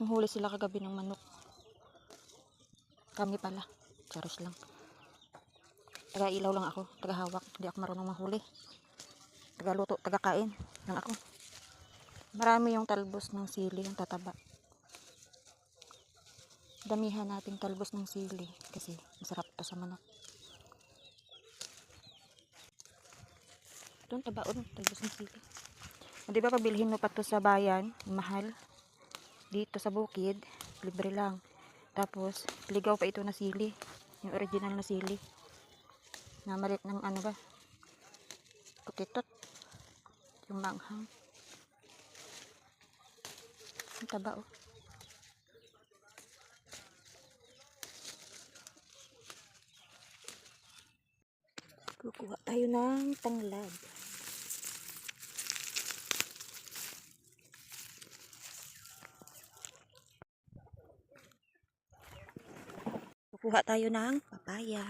Nahuli sila kagabi ng manok. Kami pala. Charos lang. Taga-ilaw lang ako. Taga-hawak. Hindi ako marunong mahuli. Taga-luto. Taga-kain lang ako. Marami yung talbos ng sili. Yung tataba. Damihan natin talbos ng sili. Kasi masarap to sa manok. Ito ang tabaon. Talbos ng sili. Di ba pabilhin mo pa to sa bayan? Mahal. Dito sa bukid. Libre lang. Tapos, ligaw pa ito na sili. Yung original na sili. Na malit ng ano ba? Putitot. Yung manghang. Ang taba oh. Kukuha tayo ng tanglad. Kukuha tayo ng papaya.